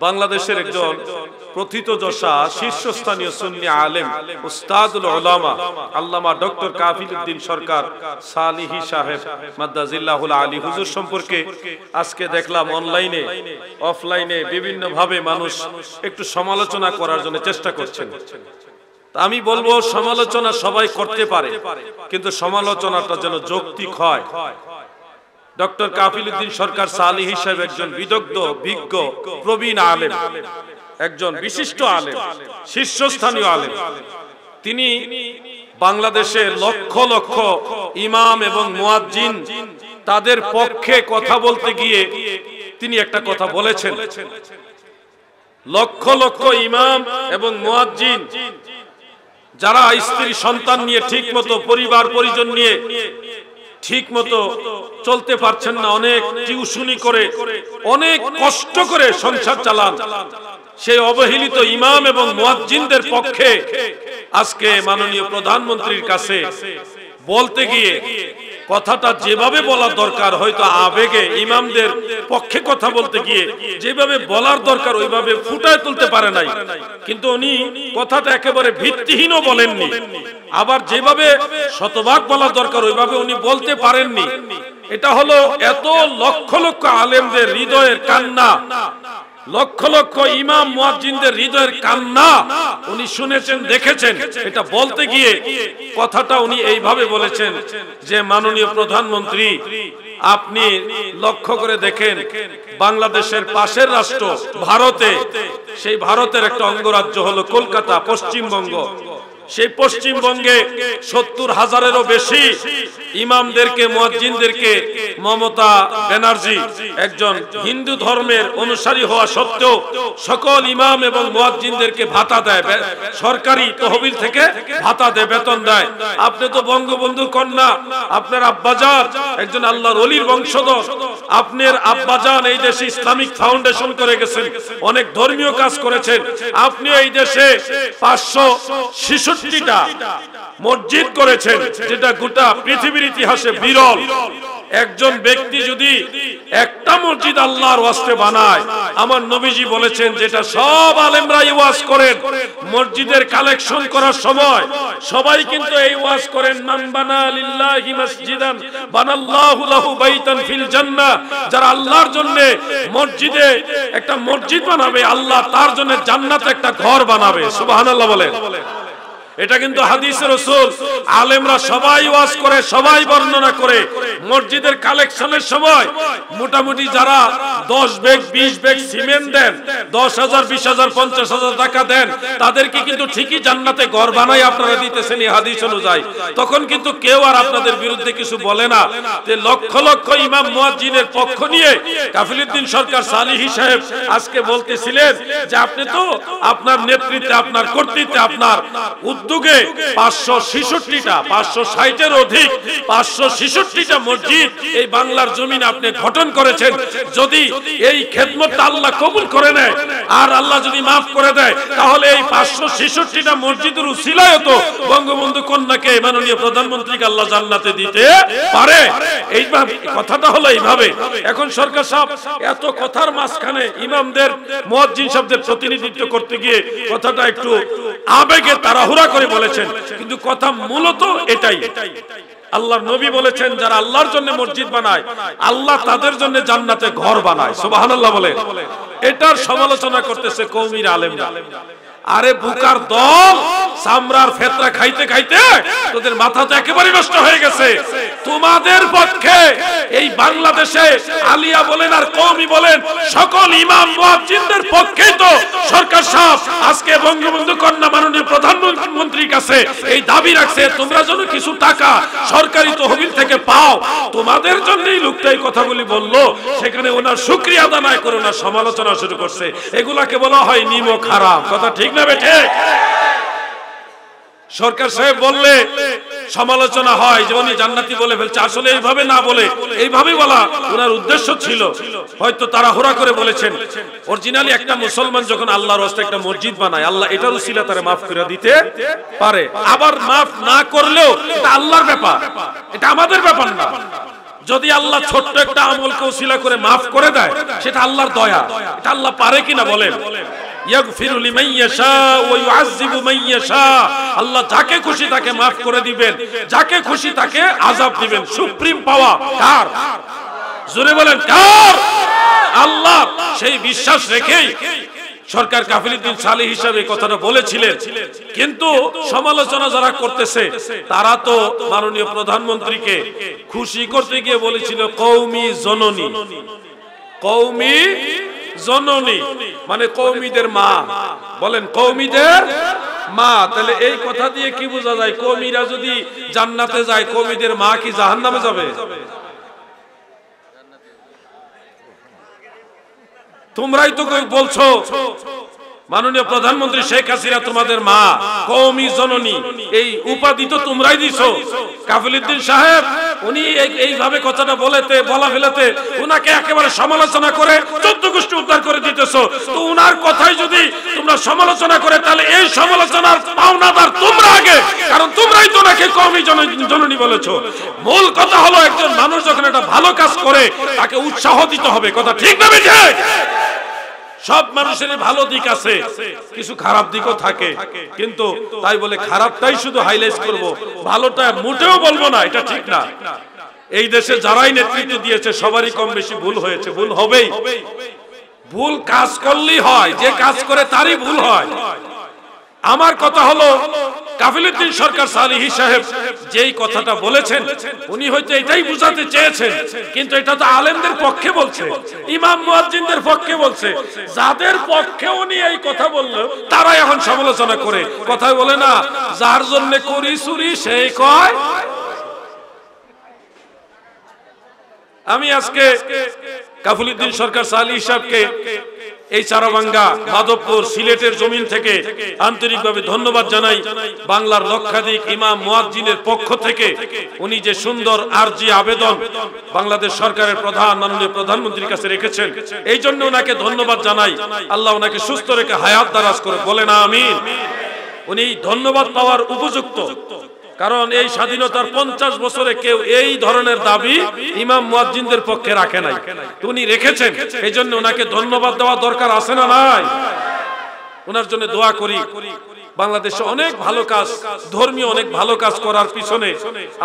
বাংলাদেশের একজন প্রথিতযশা শীর্ষস্থানীয় সুন্নি আলেম উস্তাদুল উলামা আল্লামা ডক্টর কাফিলউদ্দিন সরকার সালিহি সাহেব মাদ্দাজিল্লাহুল আলী হুজুর সম্পর্কে আজকে দেখলাম অনলাইনে অফলাইনে বিভিন্ন ভাবে মানুষ একটু সমালোচনা করার জন্য চেষ্টা করছেন। আমি বলবো সমালোচনা সবাই করতে পারে, কিন্তু সমালোচনাটা যেন যৌক্তিক হয়। ডক্টর কাফিলউদ্দিন সরকার সালিহি সাহেব একজন বিদগ্ধ বিজ্ঞ প্রবীণ আলেম, একজন বিশিষ্ট আলেম, শীর্ষস্থানীয় আলেম। তিনি বাংলাদেশের লক্ষ লক্ষ ইমাম এবং মুয়াজ্জিন তাদের পক্ষে কথা বলতে গিয়ে তিনি একটা কথা বলেছেন। লক্ষ লক্ষ ইমাম এবং মুয়াজ্জিন যারা স্ত্রী সন্তান নিয়ে ঠিক মতো পরিবার পরিজন নিয়ে ঠিক মতো চলতে পারছেন না, অনেক টিউশনি করে অনেক কষ্ট করে সংসার চালান, সেই অবহেলিত ইমাম এবং মুয়াজ্জিনদের পক্ষে আজকে মাননীয় প্রধানমন্ত্রীর কাছে বলতে গিয়ে কথাটা যেভাবে বলার দরকার, হয়তো আবেগে ইমামদের পক্ষে কথা বলতে গিয়ে যেভাবে বলার দরকার ওইভাবে ফুটায় তুলতে পারে নাই, কিন্তু উনি কথাটা একেবারে ভিত্তিহীনও বলেননি। আবার যেভাবে শতভাগ বলার দরকার ওইভাবে উনি বলতে পারেননি। এটা হলো এত লক্ষ লক্ষ আলেমদের হৃদয়ের কান্না, লক্ষ লক্ষ ইমাম মুয়াজ্জিনদের হৃদয়ের কান্না উনি শুনেছেন, দেখেছেন। এটা বলতে গিয়ে কথাটা উনি এইভাবে বলেছেন যে মাননীয় প্রধানমন্ত্রী, আপনি লক্ষ্য করে দেখেন বাংলাদেশের পাশের রাষ্ট্র ভারতে, সেই ভারতের একটা অঙ্গরাজ্য হলো কলকাতা, পশ্চিমবঙ্গ। সেই পশ্চিমবঙ্গে ৭০,০০০-এরও বেশি ইমামদেরকে মুয়াজ্জিনদেরকে মমতা ব্যানার্জি একজন হিন্দু ধর্মের অনুসারী হওয়া সত্ত্বেও সকল ইমাম এবং মুয়াজ্জিনদেরকে ভাতা দেয়, সরকারি তহবিল থেকে ভাতা দেয়, বেতন দেয়। আপনি তো বঙ্গবন্ধুর কন্যা, আপনার আব্বাজান একজন আল্লাহর ওলির বংশধর, আপনার আব্বাজান এই দেশে ইসলামিক ফাউন্ডেশন করে গেছেন, অনেক ধর্মীয় কাজ করেছেন। আপনি এই দেশে ৫৬৬টা মসজিদ করেছেন, যেটা গোটা পৃথিবীর ইতিহাসে বিরল। একজন ব্যক্তি যদি একটা মসজিদ আল্লাহর ওয়াস্তে বানায়, আমার নবীজি বলেছেন যেটা সব আলেমরাই ওয়াজ করেন, মসজিদের কালেকশন করার সময় সবাই কিন্তু এই ওয়াজ করেন, মান বানা লিল্লাহি মসজিদান বানাল্লাহু লাহু বাইতান ফিল জান্নাহ। যারা আল্লাহর জন্য মসজিদে একটা মসজিদ বানাবে, আল্লাহ তার জন্য জান্নাতে একটা ঘর বানাবে। সুবহানাল্লাহ বলেন। এটা কিন্তু হাদিসের রাসূল। আলেমরা সবাই ওয়াজ করে, সবাই বর্ণনা করে। মসজিদের কালেকশনের সময় মোটামুটি যারা 10 ব্যাগ 20 ব্যাগ সিমেন্ট দেন, 10,000 20,000 50,000 টাকা দেন, তাদেরকে কিন্তু ঠিকই জান্নাতে ঘর বানাই আপনারা দিতেছেন এই হাদিস অনুযায়ী। তখন কিন্তু কেউ আর আপনাদের বিরুদ্ধে কিছু বলে না। যে লক্ষ লক্ষ ইমাম মুয়াজ্জিনের পক্ষ নিয়ে কাফিলউদ্দিন সরকার সালিহি সাহেব আজকে বলতেছিলেন যে আপনি তো আপনার নেতৃত্বে, আপনার কর্তৃত্বে, আপনার উদ্যোগে ৫৬৬টা ৫৬০-এর অধিক ৫৬৬টা মসজিদ এই বাংলার জমিনে আপনি গঠন করেছেন। যদি এই খেদমতটা আল্লাহ কবুল করে নেয় আর আল্লাহ যদি মাফ করে দেয়, তাহলে এই ৫৬৬টা মসজিদের উসিলায় তো বঙ্গবন্ধু কন্যাকে মাননীয় প্রধানমন্ত্রীকে আল্লাহ জান্নাতে দিতে পারে। এইভাবে কথাটা হলো এইভাবে। এখন সরকার সাহেব এত কথার মাঝখানে ইমামদের মুয়াজ্জিন শব্দের প্রতিনিধিত্ব করতে গিয়ে কথাটা একটু আবেগে তাড়াহুড়া করে বলেছেন, কিন্তু কথা মূলত এটাই। আল্লাহর নবী বলেছেন যারা আল্লাহর জন্য মসজিদ বানায়, আল্লাহ তাদের জন্য জান্নাতে ঘর বানায়। সুবহানাল্লাহ বলে। এটার সমালোচনা করতেছে কওমির আলেমরা। আরে বুকার দল, সামরার ফেতরা খাইতে খাইতে তোদের মাথা তো একেবারে নষ্ট হয়ে গেছে। তোমাদের পক্ষে এই বাংলাদেশে আলিয়া বলেন আর কওমি বলেন, সকল ইমাম মুয়াজ্জিনদের পক্ষেই তো সরকার সাহেব আজকে বঙ্গবন্ধু কন্যা মাননীয় প্রধানমন্ত্রীর কাছে এই দাবি রাখছে, তোমরা যেন কিছু টাকা সরকারি তহবিল থেকে পাও। তোমাদের জন্যই লোকটা এই কথাগুলি বললো, সেখানে ওনার শুকরিয়া আদায় করে ওনার সমালোচনা শুরু করছে। এগুলাকে বলা হয় নিমক হারাম। কথা ঠিক না বেঠে? সরকার সাহেব বললে সমালোচনা হয় যে উনি জান্নাতি বলে ফেলছে। আসলে এইভাবে না বলে এইভাবে বলা ওনার উদ্দেশ্য ছিল, হয়তো তাড়াহুড়া করে বলেছেন। অরিজিনালি একটা মুসলমান যখন আল্লাহর রাস্তে একটা মসজিদ বানায়, আল্লাহ এটার উসিলা তারে মাফ করে দিতে পারে। আবার মাফ না করলেও এটা আল্লাহর ব্যাপার, এটা আমাদের ব্যাপার না। যদি আল্লাহ ছোট্ট একটা আমলকে ওসিলা করে মাফ করে দেয়, সেটা আল্লাহর দয়া। এটা আল্লাহ পারে কিনা বলেন? ইয়াগফিরু লিমান ইয়াশা ওয়া ইউআযযিবু মান ইয়াশা। আল্লাহ যাকে খুশি তাকে মাফ করে দিবেন, যাকে খুশি তাকে আযাব দিবেন। সুপ্রিম পাওয়ার কার? জোরে বলেন কার? আল্লাহ। সেই বিশ্বাস রেখেই সরকার কাফিলুদ্দিন সালেহ হিসাবে কথাটা বলেছিলেন। কিন্তু সমালোচনা যারা করতেছে তারা তো মাননীয় প্রধানমন্ত্রীকে খুশি করতে গিয়ে বলেছিল কওমি জননী। কওমি জননী মানে কওমিদের মা। বলেন কওমিদের মা। তাহলে এই কথা দিয়ে কি বোঝা যায়? কওমিরা যদি জান্নাতে যায়, কওমিদের মা কি জাহান্নামে যাবে? তোমরাই তো বলছো মাননীয় প্রধানমন্ত্রী শেখ হাসিনা তোমাদের মা, কওমি জননী। এই উপাধি তো তোমরাই দিছো। কাফিলুদ্দিন সাহেব উনি এইভাবে কথাটা বলা ফেলাতে উনাকে একেবারে সমালোচনা করে 14 গোষ্ঠী উদ্ধার করে দিতেছো। তো উনার কথাই যদি তোমরা সমালোচনা করে, তাহলে এই সমালোচনার পাওনাদার তোমরা আগে, কারণ তোমরাই তো ওনাকে কওমি জননী বলেছো। মূল কথা হলো একজন মানুষ যখন একটা ভালো কাজ করে তাকে উৎসাহ দিতে হবে। কথা ঠিক না বেঠিক? সব মানুষেরই ভালো দিক আছে, কিছু খারাপ দিকও থাকে, কিন্তু তাই বলে খারাপটাই শুধু হাইলাইট করব, ভালোটা মোটেও বলবো না, এটা ঠিক না। এই দেশে যারাই নেতৃত্ব দিয়েছে সবারই কম বেশি ভুল হয়েছে, ভুল হবেই। ভুল কাজ করলেই হয়, যে কাজ করে তারই ভুল হয়। আমার কথা হলো কাফিলুদ্দিন সরকার সালেহী সাহেব যেই কথাটা বলেছেন, উনি হয়তো এটাই বুঝাতে চেয়েছেন, কিন্তু এটা তো আলেমদের পক্ষে বলছে, ইমাম মুয়াজ্জিনদের পক্ষে বলছে। যাদের পক্ষে উনি এই কথা বললেন তারা এখন সমালোচনা করে। কথাই বলে না, যার জন্য করি চুরি সেই কয়। আমি আজকে কাফিলুদ্দিন সরকার সালেহী সাহেবকে এই চারাবাঙ্গা, মাধবপুর, সিলেটের জমিন থেকে আন্তরিকভাবে ধন্যবাদ জানাই। বাংলার লক্ষাধিক ইমাম মুয়াজ্জিনের পক্ষ থেকে উনি যে সুন্দর আরজি আবেদন বাংলাদেশ সরকারের প্রধান মাননীয় প্রধানমন্ত্রীর কাছে রেখেছেন, এই জন্য ওনাকে ধন্যবাদ জানাই। আল্লাহ ওনাকে সুস্থ রেখে হায়াত দারাজ করে, বলেন আমিন। উনি ধন্যবাদ পাওয়ার উপযুক্ত, কারণ এই স্বাধীনতার 50 বছরে কেউ এই ধরনের দাবি ইমাম মুয়াজ্জিনদের পক্ষে রাখে নাই, উনি রেখেছেন। এই জন্য ওনাকে ধন্যবাদ দেওয়া দরকার আছে না নাই? ওনার জন্য দোয়া করি। বাংলাদেশে অনেক ভালো কাজ, ধর্মীয় অনেক ভালো কাজ করার পিছনে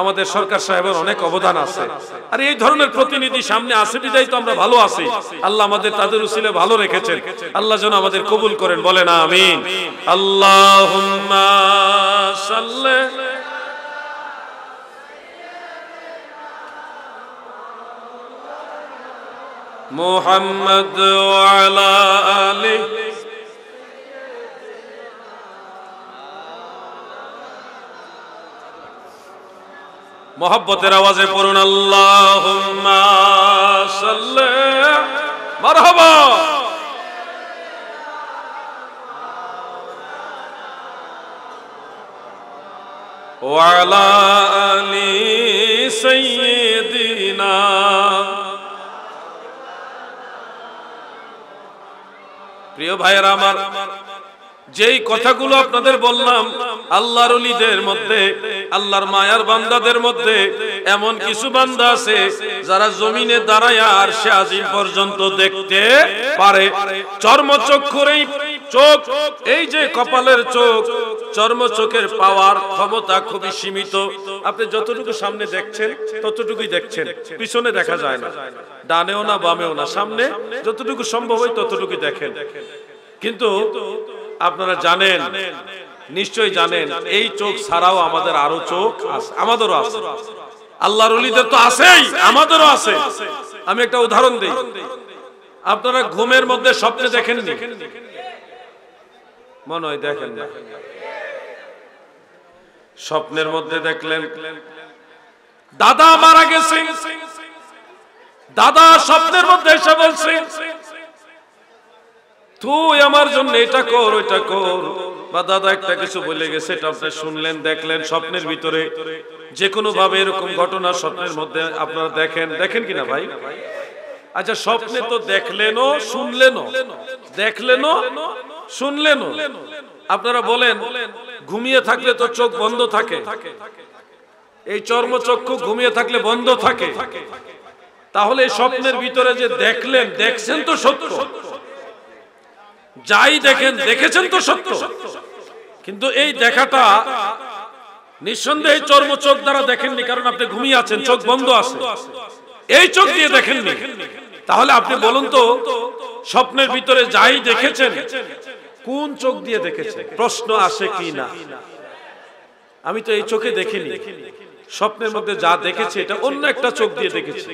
আমাদের সরকার সাহেবের অনেক অবদান আছে। আর এই ধরনের প্রতিনিধি সামনে আছে বিদায় তো আমরা ভালো আছি। আল্লাহ আমাদের তাদের উসিলে ভালো রেখেছেন। আল্লাহ যেন আমাদের কবুল করেন, বলেন আমিন। আল্লাহুম্মা সাল্লি মুহাম্মদ ওয়া আলা আলিহি। মোহাব্বতের আওয়াজে পড়ুন আল্লাহুম্মা সাল্লি মারহাবা ওয়া আলা আলি সাইয়্যিদিনা। প্রিয় ভাইয়েরা আমার, যেই কথাগুলো আপনাদের বললাম, আল্লাহর ওলিদের মধ্যে, আল্লাহর মায়ার বান্দাদের মধ্যে এমন কিছু বান্দা আছে যারা জমিনে দাঁড়ায় আরশে আজিম পর্যন্ত দেখতে পারে। চর্মচক্ষুরেই চোখ, এই যে কপালের চোখ, চর্মচোখের পাওয়ার ক্ষমতা খুবই সীমিত। আপনি যতটুকু সামনে দেখছেন ততটুকুই দেখছেন, পিছনে দেখা যায় না, ডানেও না বামেও না, সামনে যতটুকু সম্ভব হয় ততটুকুই দেখেন। কিন্তু আপনারা জানেন, নিশ্চয়ই জানেন, এই চোখ ছাড়াও আমাদের আরো চোখ আছে, আমাদেরও আছে। আল্লাহর ওলিদের তো আছেই, আমাদেরও আছে। আমি একটা উদাহরণ দিই। আপনারা ঘুমের মধ্যে স্বপ্নে দেখেননি? মনে হয় দেখেন না। স্বপ্নের মধ্যে দেখলেন দাদা মারা গেছে, দাদা স্বপ্নের মধ্যে এসে বলছে তুই আমার জন্য এটা কর ওইটা কর, বা দাদা একটা কিছু বলে গেছে, এটা আপনি শুনলেন, দেখলেন স্বপ্নের ভিতরে। যে কোনো ভাবে এরকম ঘটনা স্বপ্নের মধ্যে আপনারা দেখেন কিনা ভাই? আচ্ছা, স্বপ্নে তো দেখলেনও শুনলেনও, দেখলেনও শুনলেনও। আপনারা বলেন ঘুমিয়ে থাকলে তো চোখ বন্ধ থাকে, এই চর্মচক্ষু ঘুমিয়ে থাকলে বন্ধ থাকে, তাহলে এই স্বপ্নের ভিতরে যে দেখলেন, দেখছেন তো সত্য, যাই দেখেন দেখেছেন তো সত্য, কিন্তু এই দেখাটা নিঃসন্দেহে চর্মচোখ দ্বারা দেখেননি, কারণ আপনি ঘুমিয়ে আছেন, চোখ বন্ধ আছে, এই চোখ দিয়ে দেখেননি। তাহলে আপনি বলুন তো, স্বপ্নের ভিতরে যাই দেখেছেন কোন চোখ দিয়ে দেখেছেন? প্রশ্ন আসে কি না? আমি তো এই চোখে দেখিনি, স্বপ্নের মধ্যে যা দেখেছি এটা অন্য একটা চোখ দিয়ে দেখেছি।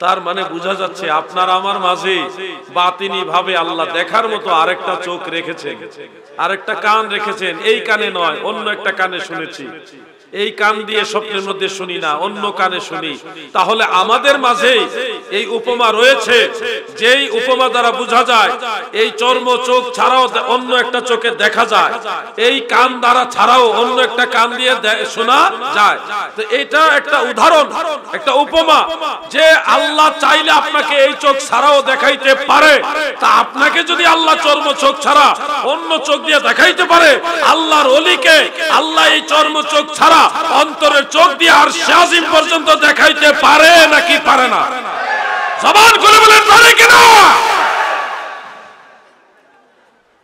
তার মানে বোঝা যাচ্ছে আপনার আমার মাঝে বাতিনি ভাবে আল্লাহ দেখার মতো আরেকটা চোখ রেখেছেন, আরেকটা কান রেখেছেন। এই কানে নয়, অন্য একটা কানে শুনেছি, এই কান দিয়ে স্বপ্নের মধ্যে শুনি না, অন্য কানে শুনি। তাহলে আমাদের মাঝে এই উপমা রয়েছে, যেই উপমা দ্বারা বোঝা যায় এই চর্ম চোখ ছাড়াও অন্য একটা চোখে দেখা যায়, এই কান দ্বারা ছাড়াও অন্য একটা কান দিয়ে শোনা যায়। তো এটা একটা উদাহরণ, একটা উপমা, যে আল্লাহ চাইলে আপনাকে এই চোখ ছাড়াও দেখাইতে পারে। তা আপনাকে যদি আল্লাহ চর্ম চোখ ছাড়া অন্য চোখ দিয়ে দেখাইতে পারে, আল্লাহর ওলিকে আল্লাহ এই চর্ম চোখ ছাড়া অন্তরের চোখ দিয়ে আর শাজিম পর্যন্ত দেখাইতে পারে নাকি পারে না? জবান খুলে বলেন পারে কিনা?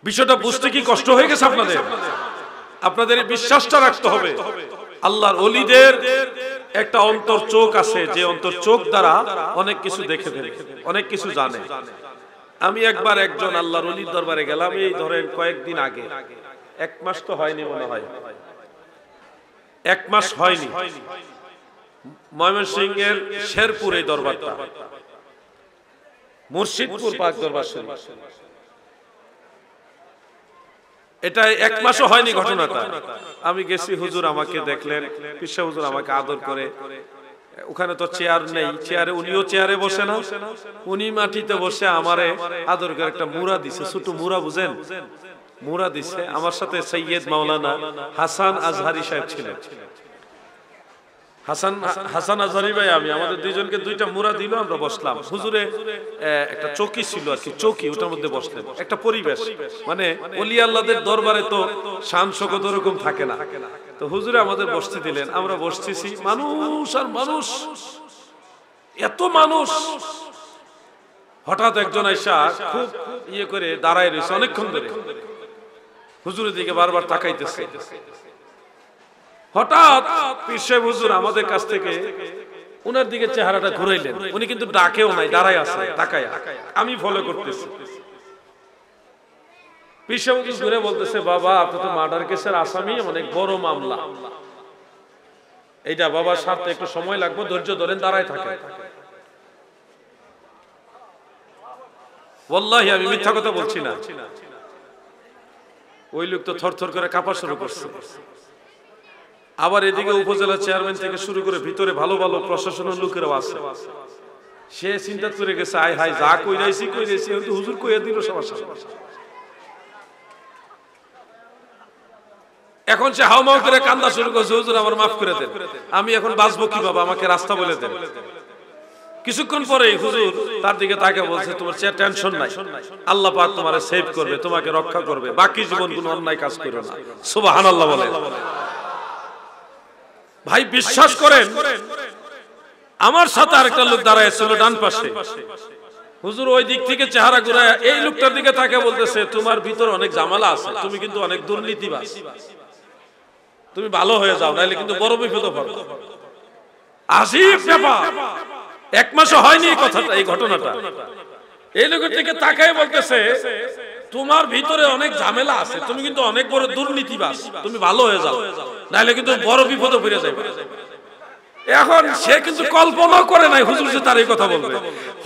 বিষয়টা বুঝতে কি কষ্ট হয়ে গেছে আপনাদের? আপনাদের এই বিশ্বাসটা রাখতে হবে, আল্লাহর ওলিদের একটা অন্তর চোখ আছে, যে অন্তর চোখ দ্বারা অনেক কিছু দেখে ফেলে, অনেক কিছু জানে। আমি একবার একজন আল্লাহর ওলির দরবারে গেলাম, এই ধরেন কয়েকদিন আগে, 1 মাস তো হয়নি মনে হয়, 1 মাস হয়নি, ময়মনসিংহের শেরপুর এই দরবারটা, মুর্শিদপুর পাক দরবার শরীফ, এটা 1 মাসও হয়নি ঘটনাটা। আমি গেছি, হুজুর আমাকে দেখলেন, পিসা হুজুর আমাকে আদর করে, ওখানে তো চেয়ার নেই, চেয়ারে উনিও চেয়ারে বসে না, উনি মাটিতে বসে আমারে আদর করে একটা মুড়া দিছে, ছোট মুড়া, বুঝেন, মুড়া দিছে। আমার সাথে সৈয়দ মাওলানা হাসান আজহারি সাহেব ছিলেন। হাসান আজহারি ভাই আমি, আমাদের দুইজনকে 2টা মুড়া দিল, আমরা বসলাম। হুজুরে একটা চৌকি ছিল আর কি, চৌকি, ওটার মধ্যে বসলেন। একটা পরিবেশ, মানে ওলি আল্লাহদের দরবারে তো শান শৌকত ওরকম থাকে না, তো হুজুরে আমাদের বসতে দিলেন। আমরা বসতেছি, মানুষ আর মানুষ, এত মানুষ। হঠাৎ একজন আইসা খুব ইয়ে করে দাঁড়ায় রয়েছে অনেকক্ষণ ধরে, হুজুরের দিকে বারবার তাকাইতেছে। হঠাৎ পীর সাহেব হুজুর আমাদের কাছ থেকে উনার দিকে চেহারাটা ঘুরাইলেন, উনি কিন্তু ডাকেও নাই, দাঁড়ায় আছে তাকায়া, আমি ফলো করতেছি। পীর সাহেব হুজুর ঘুরে বলতেছে, বাবা আপনি তো মার্ডার কেসের আসামি, অনেক বড় মামলা এইটা, বাবার সাথে একটু সময় লাগবে, ধৈর্য ধরেন, দাঁড়ায় থাকেন। ওয়াল্লাহি আমি মিথ্যা কথা বলছি না। ওই লোক তো থরথর করে কাঁপা শুরু করছে। আবার এদিকে উপজেলা চেয়ারম্যান থেকে শুরু করে ভিতরে ভালো ভালো প্রশাসনের লোকেরাও আছে। সে চিন্তা করে গেছে, আয় হায়, যা কইরাইছি হয়তো হুজুর কইয়া দিল সবার সামনে। এখন সে হাওমাও করে কান্দা শুরু করছে, হুজুর আমার মাফ করে দেন, আমি এখন বাঁচবো কিভাবে, আমাকে রাস্তা বলে দেন। কিছুক্ষণ পরে হুজুর তার দিকে তাকে বলছে, তোমার টেনশন নাই, আল্লাহ পাক তোমারে সেভ করবে, তোমাকে রক্ষা করবে, বাকি জীবন কোনো অন্যায় কাজ করো না। সুবহানাল্লাহ বলেন। ভাই বিশ্বাস করেন, আমার সাথে আরেকটা লোক দাঁড়ায় ছিল ডান পাশে, হুজুর ওই দিক থেকে চেহারা ঘুরায় এই লোকটার দিকে তাকে বলতেছে, তোমার ভিতর অনেক ঝামেলা আছে, তুমি কিন্তু অনেক দুর্নীতিবাজ, তুমি ভালো হয়ে যাও, নাইলে কিন্তু বড় বিপদে পড়বে। আজীব ব্যাপার, 1 মাসও হয়নি এই কথাটা, এই ঘটনাটা। এই লোকের দিকে তাকায় বলতেছে, তোমার ভিতরে অনেক ঝামেলা আছে, তুমি কিন্তু অনেক বড় দুর্নীতিবাজ, তুমি ভালো হয়ে যাও, নাইলে কিন্তু বড় বিপদে পড়ে যাবে। এখন সে কিন্তু কল্পনা করে নাই হুজুর যে তার এই কথা বলবে।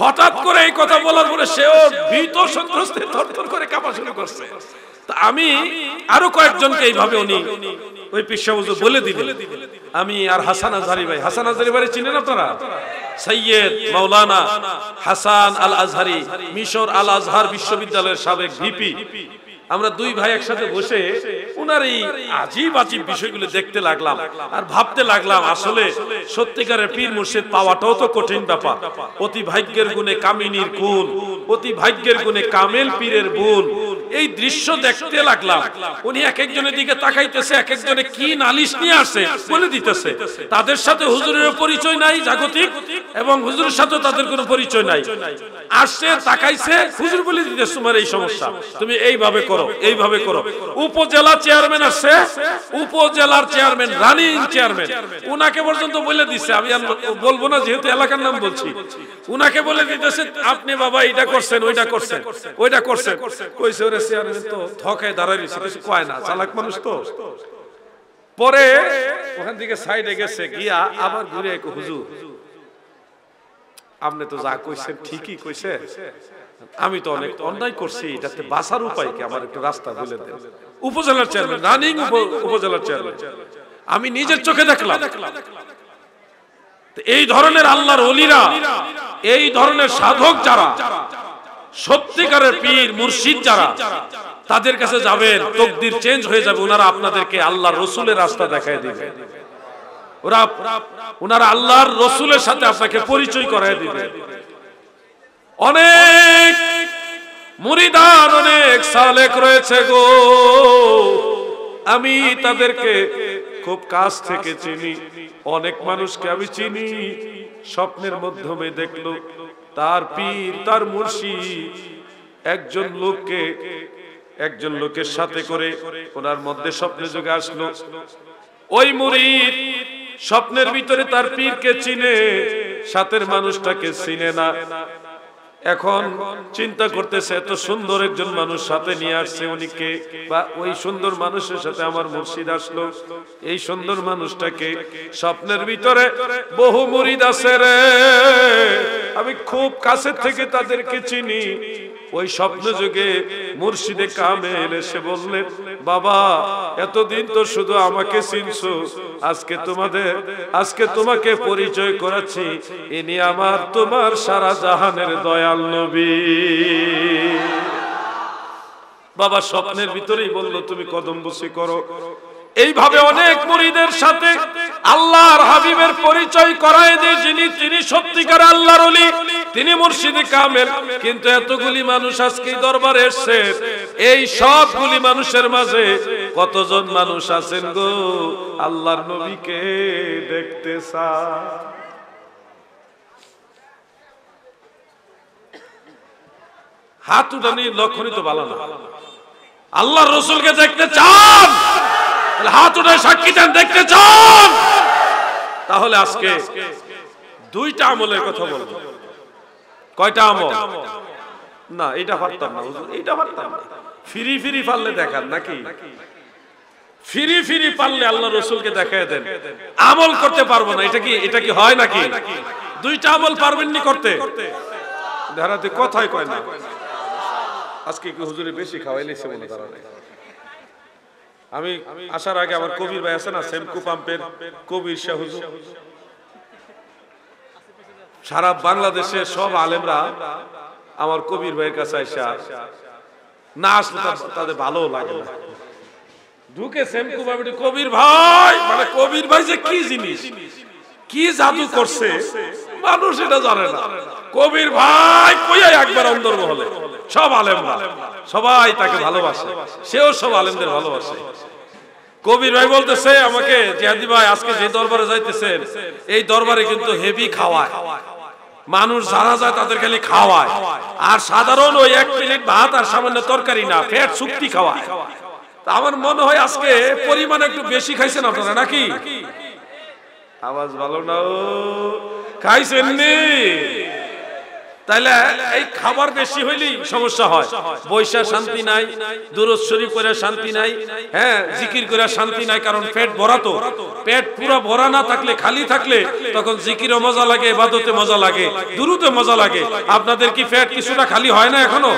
হঠাৎ করে এই কথা বলার পরে সেও ভীত সন্ত্রস্তে থরথর করে কাঁপা শুরু করছে। তা আমি আরো কয়েকজনকে এইভাবে উনি ওই পিসা হুজুর বলে দিলেন। আমি আর হাসান আজহারি ভাই, হাসান আজহারি ভাই চিনেন আপনারা? সৈয়দ মাওলানা হাসান আল আজহারি, মিশর আল আজহার বিশ্ববিদ্যালয়ের সাবেক ভিপি। আমরা 2 ভাই একসাথে বসে উনার এই আজীব আজীব বিষয়গুলো দেখতে লাগলাম আর ভাবতে লাগলাম, আসলে সত্যিকারের পীর মুর্শিদ পাওয়াটাও তো কঠিন ব্যাপার। অতি ভাগ্যের গুণে কামিনীর কুল, অতি ভাগ্যের গুণে কামেল পীরের বুল, এই দৃশ্য দেখতে লাগলাম, উনি এক একজনের দিকে তাকাইতেছে, এক একজনে কি নালিশ নিয়ে আসে বলে দিতেছে। তাদের সাথে হুজুরের পরিচয় নাই জাগতিক, এবং হুজুরের সাথে তাদের কোনো পরিচয় নাই। আসছে, তাকাইছে, হুজুর বলে দিতেছে তোমার এই সমস্যা, তুমি এইভাবে করো, এইভাবে করো। উপজেলা চেয়ারম্যান আসছে, উপজেলার চেয়ারম্যান, রানিং চেয়ারম্যান, উনাকে পর্যন্ত বলে দিচ্ছে, আমি বলবো না যেহেতু এলাকার নাম বলছি, উনাকে বলে দিতেছে আপনি বাবা এটা করছেন, ওইটা করছেন, ওইটা করছেন। কইছে ওরে চেয়ারম্যান তো থকায় দাঁড়ায় রয়েছে, কিছু কয় না, চালাক মানুষ তো। পরে ওখান থেকে সাইডে গেছে, গিয়া আবার ঘুরে হুজুর আপনি তো যা কইছেন ঠিকই কইছে, আমি তো অনেক অন্যায় করছি, এটাতে বাঁচার উপায় কি, আমার একটু রাস্তা বলে দেন। উপজেলার চেয়ারম্যান, রানিং উপজেলার চেয়ারম্যান, আমি নিজের চোখে দেখলাম। এই ধরনের আল্লাহর ওলিরা, এই ধরনের সাধক যারা, সত্যিকারের পীর মুর্শিদ যারা, তাদের কাছে যাবেন, তকদির চেঞ্জ হয়ে যাবে। ওনারা আপনাদেরকে আল্লাহর রসুলের রাস্তা দেখায় দিবে, ওনারা আল্লাহর রসুলের সাথে আপনাকে পরিচয় করায় দিবে। অনেক মুরিদান, অনেক সালেক রয়েছে গো, আমি তাদেরকে খুব কাছ থেকে চিনি। অনেক মানুষকে আমি চিনি, স্বপ্নের মাধ্যমে দেখলো তার পীর, তার মুর্শিদ একজন লোকের সাথে করে ওনার মধ্যে স্বপ্নে যোগে আসলো। ওই মুরিদ স্বপ্নের ভিতরে তার পীরকে চিনে, সাথের মানুষটাকে চিনে না। এখন চিন্তা করতেছে এত সুন্দর একজন মানুষ সাথে নিয়ে আসছে, উনিকে বা ওই সুন্দর মানুষের সাথে আমার মুর্শিদ আসলো, এই সুন্দর মানুষটাকে স্বপ্নের ভিতরে বহু মুরিদ আছে রে, আমি খুব কাছে থেকে তাদেরকে চিনি। ওই স্বপ্ন যুগে মুর্শিদে কামেল এসে বললেন, বাবা এতদিন তো শুধু আমাকে চিনছো, আজকে তোমাকে পরিচয় করাচ্ছি, ইনি আমার তোমার সারা জাহানের দয়াল নবী। বাবা স্বপ্নের ভিতরেই বললো তুমি কদম বসি করো। এইভাবে অনেক মুরিদের সাথে আল্লাহর হাবিবের পরিচয় করায় দিয়ে তিনি সত্যিকার আল্লাহর ওলি, তিনি মুর্শিদে কামেল। কিন্তু এতগুলি মানুষ আজকে দরবারে এসেছে, এই সবগুলি মানুষের মাঝে কতজন মানুষ আছেন গো আল্লাহর নবীকে দেখতে চায়? হাত উঠানি লক্ষণই তো ভালো না। আল্লাহর রসুলকে দেখতে চান, হাত উঠে সাক্ষী দেন, দেখতে চান, তাহলে আজকে দুইটা আমলের কথা বলবো। কয়টা আমল? না এটা পারতাম না হুজুর, এটা পারতাম না। ফিরি ফিরি পারলে দেখান নাকি? ফিরি ফিরি পারলে আল্লাহ রসুলকে দেখায় দেন, আমল করতে পারবো না, এটা কি হয় নাকি? দুইটা আমল পারবেন নি করতে? ধারাতে কথাই কয় না। আজকে কি হুজুরে বেশি খাওয়াইলেছে মনে ধারণা। আমি আসার আগে আমার কবির ভাই আছে না, সেমকু পাম্পের কবির শাহ হুজুর, সারা বাংলাদেশের সব আলেমরা আমার কবির ভাইয়ের কাছে আসা, না আসলে তাদের ভালো লাগে না। ঢুকে সেমকু পাম্পে কবির ভাই, মানে কবির ভাই যে কি জিনিস, কি জাদু করছে মানুষ এটা জানে না। কবির ভাই কইয়া একবার অন্দরমহলে সব আলেমরা সবাই তাকে ভালোবাসে, সেও সব আলেমদের ভালোবাসে। কবির ভাই বলতেছে আমাকে, জিহাদি ভাই আজকে যে দরবারে যাইতেছেন, এই দরবারে কিন্তু হেভি খাওয়ায়, মানুষ যারা যায় তাদের খালি খাওয়ায়, আর সাধারণ ওই এক প্লেট ভাত আর সামান্য তরকারি না, পেট শুক্তি খাওয়ায়। তা আমার মনে হয় আজকে পরিমাণ একটু বেশি খাইছেন আপনারা নাকি? আওয়াজ ভালো না, খাইছেন নি? তাইলে এই খাবার বেশি হইলেই সমস্যা হয়। বৈশা শান্তি নাই, দুরূদ শরীফ পড়ে শান্তি নাই, হ্যাঁ জিকির করে শান্তি নাই, কারণ পেট ভরা। তো পেট পুরো ভরা না থাকলে, খালি থাকলে তখন জিকিরও মজা লাগে, ইবাদতে মজা লাগে, দুরূদে মজা লাগে। আপনাদের কি পেট কিছুটা খালি হয় না এখনো?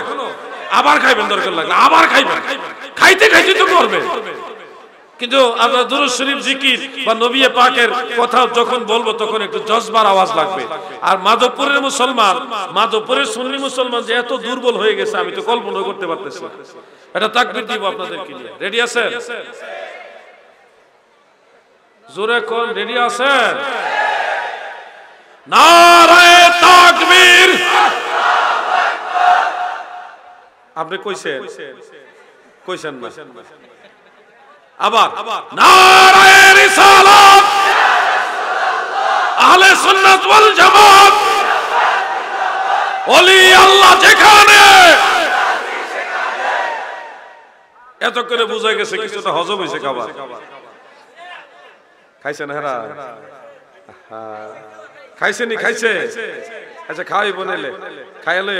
আবার খাইবেন, দরকার লাগলে আবার খাইবেন, খাইতে খাইতে তো করবেন। কিন্তু আমরা দুরূদ শরীফ জিকির বা নবী পাকের কথা যখন বলবো তখন একটু জজবার আওয়াজ লাগবে। আর মাধবপুরের মুসলমান, মাধবপুরের সুন্নি মুসলমান যে এত দুর্বল হয়ে গেছে আমি তো কল্পনা করতে পারতেছি না। এটা তাকবীর দিব আপনাদেরকে নিয়ে। রেডি আছেন? জোরে কোন রেডি আছেন? নারায়ে তাকবীর। আপনি কইছেন কইছেন না। আবার নারায়ে রিসালাত আহলে সুন্নাত ওয়াল জামাত ওলি আল্লাহ যেখানে। এত করে বোঝা গেছে কিছুটা হজম হয়েছে খাবার। খাইছেন হেরা? খাইছেনি? খাইছে? আচ্ছা খাওয়াই বনেলে খাইলে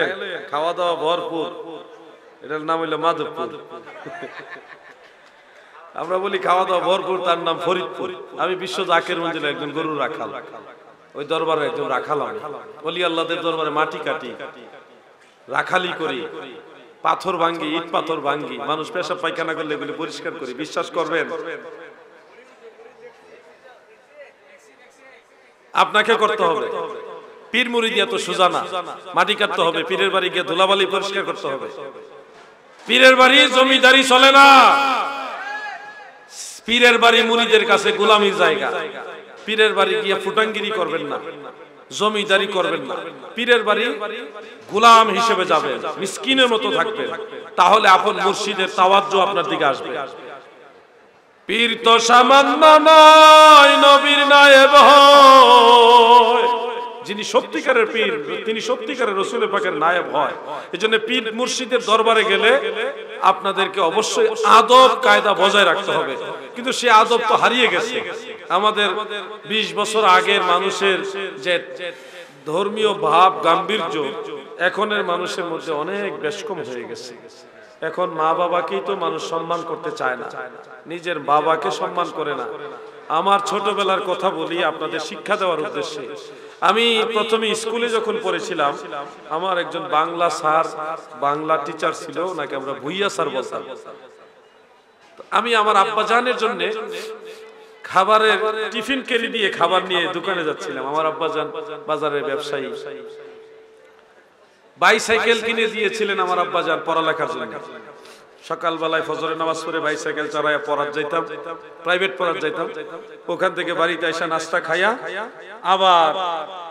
খাওয়া দাওয়া ভরপুর। এটার নাম হইলো মাধবপুর। আমরা বলি খাওয়া দাওয়া ভরপুর, তার নাম ফরিদপুর। আমি বিশ্ব জাকের মঞ্জিলে একজন গরু রাখাল, ওই দরবারে একজন রাখাল। বলি আল্লাহদের দরবারে মাটি কাটি, রাখালি করি, পাথর ভাঙ্গি, ইট পাথর ভাঙ্গি, মানুষ পেশাব পায়খানা করলে এগুলি পরিষ্কার করি। বিশ্বাস করবেন আপনাকে করতে হবে। পীর মুরিদ এত সোজা না, মাটি কাটতে হবে, পীরের বাড়ি গিয়ে ধুলাবালি পরিষ্কার করতে হবে। পীরের বাড়ি জমিদারি চলে না, পীরের বাড়ি মুরিদের কাছে গোলামির জায়গা। পীরের বাড়ি গিয়ে ফুটাঙ্গিরি করবেন না, জমিদারি করবেন না, পীরের বাড়ি গোলাম হিসেবে যাবেন, মিসকিনের মতো থাকবেন, তাহলে আপন মুর্শিদের তাওয়াজ্জু আপনার দিকে আসবে। পীর তো সামান্য নয়, নবীর নায়েব হয়। যিনি সত্যিকারের পীর, তিনি সত্যিকারের রাসূলের পাকের নায়েব হয়। এজন্য পীর মুর্শিদের দরবারে গেলে আপনাদেরকে অবশ্যই আদব কায়দা বজায় রাখতে হবে। কিন্তু সে আদব তো হারিয়ে গেছে। আমাদের 20 বছর আগের মানুষের যে ধর্মীয় ভাব গাম্ভীর্য এখনের মানুষের মধ্যে অনেক বেশকম হয়ে গেছে। এখন মা বাবাকেই তো মানুষ সম্মান করতে চায় না, নিজের বাবাকে সম্মান করে না। আমার ছোটবেলার কথা বলি আপনাদের শিক্ষা দেওয়ার উদ্দেশ্যে। আমি প্রথমে স্কুলে যখন পড়েছিলাম, আমার একজন বাংলা স্যার, বাংলা টিচার ছিল, ওনাকে আমরা ভুইয়া স্যার বলতাম। আমি আমার আব্বাজানের জন্য খাবারের টিফিন ক্যারি দিয়ে খাবার নিয়ে দোকানে যাচ্ছিলাম। আমার আব্বাজান বাজারের ব্যবসায়ী, বাইসাইকেল কিনে দিয়েছিলেন আমার আব্বাজান পড়ালেখার জন্য। সকালবেলায় ফজরের নামাজ পড়ে বাইসাইকেল চালায়া পড়াত যাইতাম, প্রাইভেট পড়াত যাইতাম। ওখান থেকে বাড়িতে এসে নাস্তা খাইয়া আবার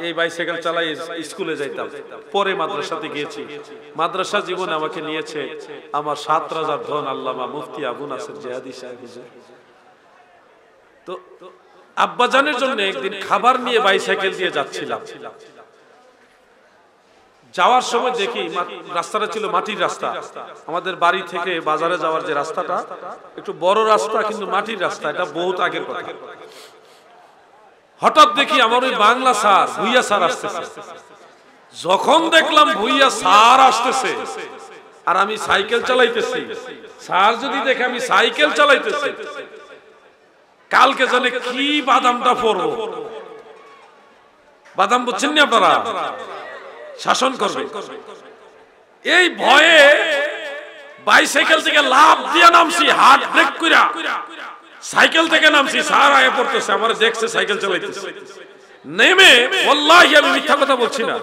এই বাইসাইকেল চালাই স্কুলে যাইতাম। পরে মাদ্রাসাতে গিয়েছি। মাদ্রাসা জীবনে আমাকে নিয়েছে আমার 7 রাজার ধন আল্লামা মুফতি আবু নাসির জিহাদি সাহেব হুজুর। তো আব্বাজানের জন্য একদিন খাবার নিয়ে বাইসাইকেল দিয়ে যাচ্ছিলাম। যাওয়ার সময় দেখি রাস্তাটা ছিল মাটির রাস্তা। আমাদের বাড়ি থেকে বাজারে যাওয়ার যে রাস্তাটা একটু বড় রাস্তা, কিন্তু মাটির রাস্তা, এটা বহুত আগের কথা। হঠাৎ দেখি আমার ওই বাংলা স্যার, ভুইয়া স্যার আসতেছে। যখন দেখলাম ভুইয়া স্যার আসতেছে আর আমি সাইকেল চালাইতেছি, স্যার যদি দেখে আমি সাইকেল চালাইতেছি, কালকে জানে কি বাদামটা পড়বো। বাদাম বুঝছেন না আপনারা? শাসন করবে। এই ভয়ে বাইসাইকেল থেকে লাফ দিয়ে নামছি, হাত ব্রেক কইরা সাইকেল থেকে নামছি। স্যার আয়া পড়তেছে, আমার দেখছে সাইকেল চালাইতেছে। নেমে ওয়াল্লাহি আমি মিথ্যা কথা বলছি না,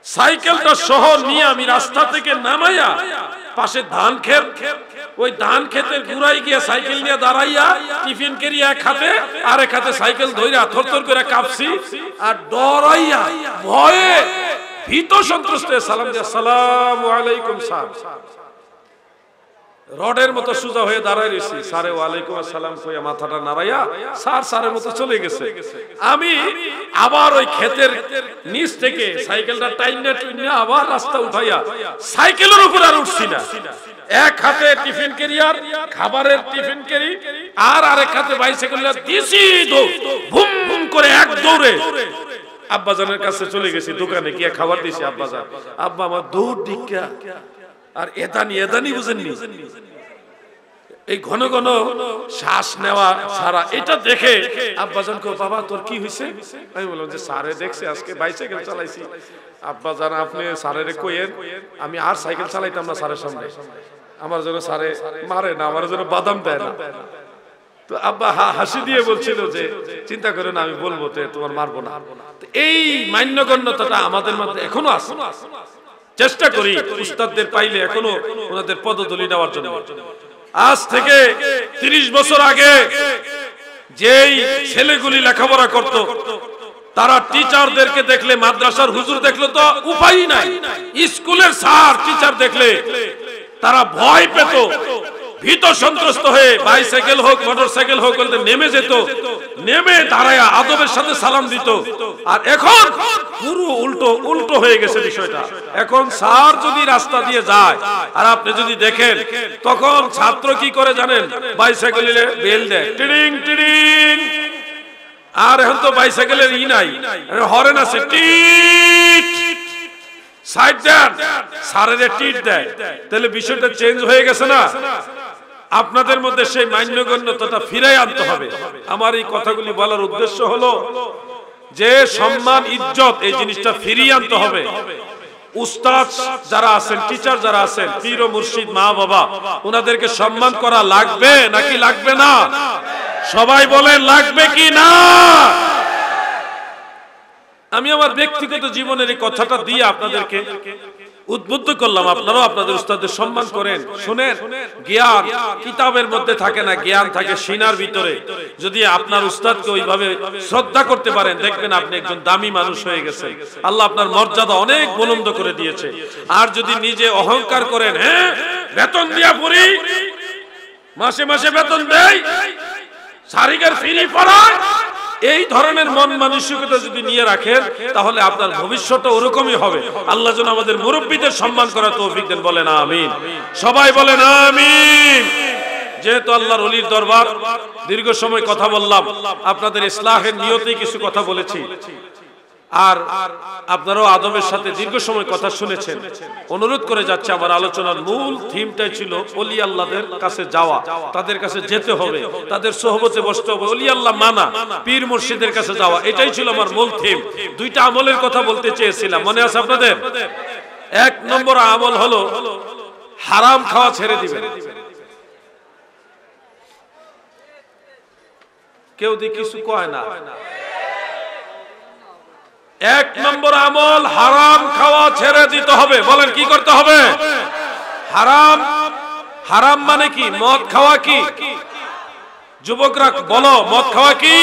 সাইকেলটা সহ নিয়ে আমি রাস্তা থেকে নামাইয়া পাশে ধান ক্ষেত, ওই ধান ক্ষেতের গুড়াই গিয়ে সাইকেল নিয়ে দাঁড়াইয়া টিফিন কেরি এক হাতে আর এক হাতে সাইকেল ধইরা থরথর করে কাঁপছি আর ডরাইয়া ভয়ে ভীত সন্ত্রস্ত সালাম দিয়া আসসালামু আলাইকুম স্যার। রডের মতো সোজা হয়ে দাঁড়ায় রয়েছি। স্যারে ওয়ালাইকুম আসসালাম কইয়া মাথাটা নাড়াইয়া স্যার স্যারের মতো চলে গেছে। আমি আবার ওই ক্ষেতের নিচ থেকে সাইকেলটা টাইনা টুইনা আবার রাস্তা উঠাইয়া সাইকেলের উপর আর উঠছি না। এক হাতে টিফিন ক্যারিয়ার, খাবারের টিফিন ক্যারি, আর আরেক হাতে বাইসাইকেলটা দিছি দৌড়, ভুম ভুম করে এক দৌড়ে আব্বাজানের কাছে চলে গেছি। দোকানে গিয়ে খাবার দিছি। আব্বাজান, আব্বা আমার দৌড় দিকা আর এদানি বুঝেননি, এই ঘন ঘন শ্বাস নেওয়া ছাড়া, এটা দেখে আব্বাজান কো বাবা তোর কি হইছে? আমি বললাম যে স্যারে দেখছে আজকে বাইসাইকেল চালাইছি। আব্বাজান আপনি স্যারেরে কইেন আমি আর সাইকেল চালাইতাম না স্যারের সামনে, আমার জন্য স্যারে মারে না, আমার জন্য বাদাম দেয় না। তো আব্বা হাসি দিয়ে বলছিল যে চিন্তা করে না, আমি বলবো তো তোমার মারবো না। এই মান্যগণ্যতাটা আমাদের মধ্যে এখনো আছে। চেষ্টা করি উস্তাদদের পাইলে এখনো ওনাদের পদধূলি নেওয়ার জন্য। আজ থেকে 30 বছর আগে যেই ছেলেগুলি লেখাপড়া করত তারা টিচারদেরকে দেখলে, মাদ্রাসার হুজুর দেখলে তো উপায়ই নাই, স্কুলের স্যার টিচার দেখলে তারা ভয় পেত, ভীত সন্ত্রস্ত হয়ে বাইসাইকেল হোক মোটরসাইকেল হোক বলতে নেমে যেত, নেমে দাঁড়ায় আদবের সাথে সালাম দিত। আর এখন পুরো উল্টো হয়ে গেছে বিষয়টা। এখন স্যার যদি রাস্তা দিয়ে যায় আর আপনি যদি দেখেন, তখন ছাত্র কি করে জানেন? বাইসাইকেলে বেল দেয়, টিডিং টিডিং। আর এখন তো বাইসাইকেলের নাই, হরেন আছে, টিট সাইড দেন, স্যারের টিট দেয়। তাহলে বিষয়টা চেঞ্জ হয়ে গেছে না? আপনাদের মধ্যে সেই মান্যগণ্যতাটা ফিরাই আনতে হবে। আমার এই কথাগুলি বলার উদ্দেশ্য হলো যে সম্মান ইজ্জত এই জিনিসটা ফিরিয়ে আনতে হবে। উস্তাদ যারা আছেন, টিচার যারা আছেন, পীর ও মুর্শিদ, মা বাবা, ওনাদেরকে সম্মান করা লাগবে নাকি লাগবে না? সবাই বলেন লাগবে কি না? আমি আমার ব্যক্তিগত জীবনের এই কথাটা দিয়ে আপনাদেরকে উদ্বুদ্ধ করলাম, আপনারাও আপনাদের উস্তাদদের সম্মান করেন। শুনেন, জ্ঞান কিতাবের মধ্যে থাকে না, জ্ঞান থাকে সিনার ভিতরে। যদি আপনার উস্তাদকে ওইভাবে শ্রদ্ধা করতে পারেন, দেখবেন আপনি একজন দামি মানুষ হয়ে গেছেন। আল্লাহ আপনার মর্যাদা অনেক বুলন্দ করে দিয়েছে। আর যদি নিজে অহংকার করেন, হ্যাঁ বেতন দিয়া পড়ি, মাসে মাসে বেতন দেয়, সারিগার ফিরি পড়ায়, এই ধরনের মন মানসিকতা যদি নিয়ে রাখেন, তাহলে আপনার ভবিষ্যৎ ওরকমই হবে। আল্লাহ যেন আমাদের মুরব্বীদের সম্মান করার তৌফিক দেন, বলেন আমিন। সবাই বলেন আমিন। যেহেতু আল্লাহর ওলির দরবার, দীর্ঘ সময় কথা বললাম, আপনাদের ইসলাহের নিয়তেই কিছু কথা বলেছি। আর আপনারাও আদবের সাথে দীর্ঘ সময় কথা শুনেছেন। অনুরোধ করে যাচ্ছে, আমার আলোচনার মূল থিমটাই ছিল ওলি আল্লাহদের কাছে যাওয়া, তাদের কাছে যেতে হবে, তাদের সোহবতে বসতে হবে, ওলি আল্লাহ মানা, পীর মুর্শিদের কাছে যাওয়া, এটাই ছিল আমার মূল থিম। দুইটা আমলের কথা বলতে চেয়েছিলাম, মনে আছে আপনাদের? এক নম্বর আমল হলো হারাম খাওয়া ছেড়ে দিবেন। কেউ দি কিছু কয় না। এক নম্বর আমল হারাম খাওয়া ছেড়ে দিতে হবে। বলেন কি করতে হবে? হারাম। হারাম মানে কি? মদ খাওয়া কি? যুবকরা বলো, মদ খাওয়া কি?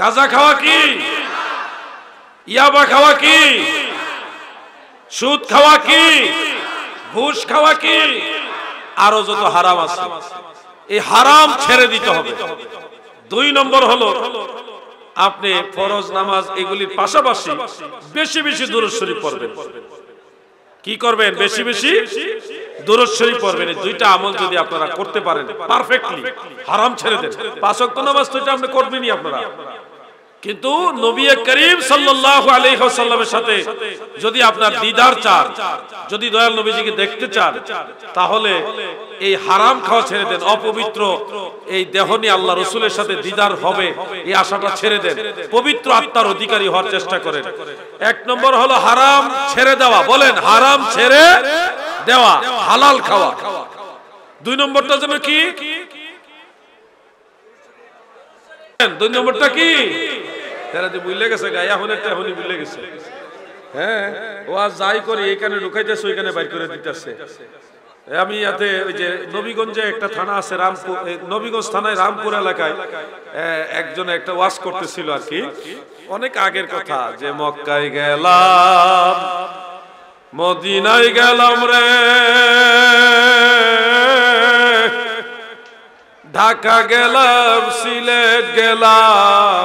গাঁজা খাওয়া কি? ইয়াবা খাওয়া কি? সুদ খাওয়া কি? ঘুষ খাওয়া কি? আরো যত হারাম আছে, এই হারাম ছেড়ে দিতে হবে। দুই নম্বর হলো আপনি ফরজ নামাজ এগুলির পাশাপাশি বেশি বেশি দুরূদ শরীফ পড়বেন। কি করবেন? বেশি বেশি দুরূদ শরীফ পড়বেন। এই দুইটা আমল যদি আপনারা করতে পারেন পারফেক্টলি, হারাম ছেড়ে দেন। পাঁচ ওয়াক্ত নামাজ তো এটা আপনি করবেনই আপনারা, কিন্তু নবী করিম সাল্লাল্লাহু আলাইহি ওয়াসাল্লামের সাথে যদি আপনার দিদার চান, যদি দয়াল নবীজিকে দেখতে চান, তাহলে এই হারাম খাওয়া ছেড়ে দেন। অপবিত্র এই দেহ নিয়ে আল্লাহ রাসূলের সাথে দিদার হবে, এই আশাটা ছেড়ে দেন। পবিত্র আত্মার অধিকারী হওয়ার চেষ্টা করেন। এক নম্বর হলো হারাম ছেড়ে দেওয়া। বলেন হারাম ছেড়ে দেওয়া, হালাল খাওয়া। দুই নম্বরটা যেন কি? দুই নম্বরটা কি? তারা যে বুঝলে গেছে গায়ে, এখন একটা এখনই বুঝলে গেছে। হ্যাঁ, ও আজ যাই করে এখানে ঢুকাইতেছে, ওইখানে বাইর করে দিতেছে। আমি ইয়াতে ওই যে নবীগঞ্জে একটা থানা আছে, রামপুর, নবীগঞ্জ থানায় রামপুর এলাকায় একজন একটা ওয়াজ করতেছিল আর কি, অনেক আগের কথা, যে মক্কায় গেলাম, মদিনায় গেলাম রে, ঢাকা গেলাম, সিলেট গেলাম,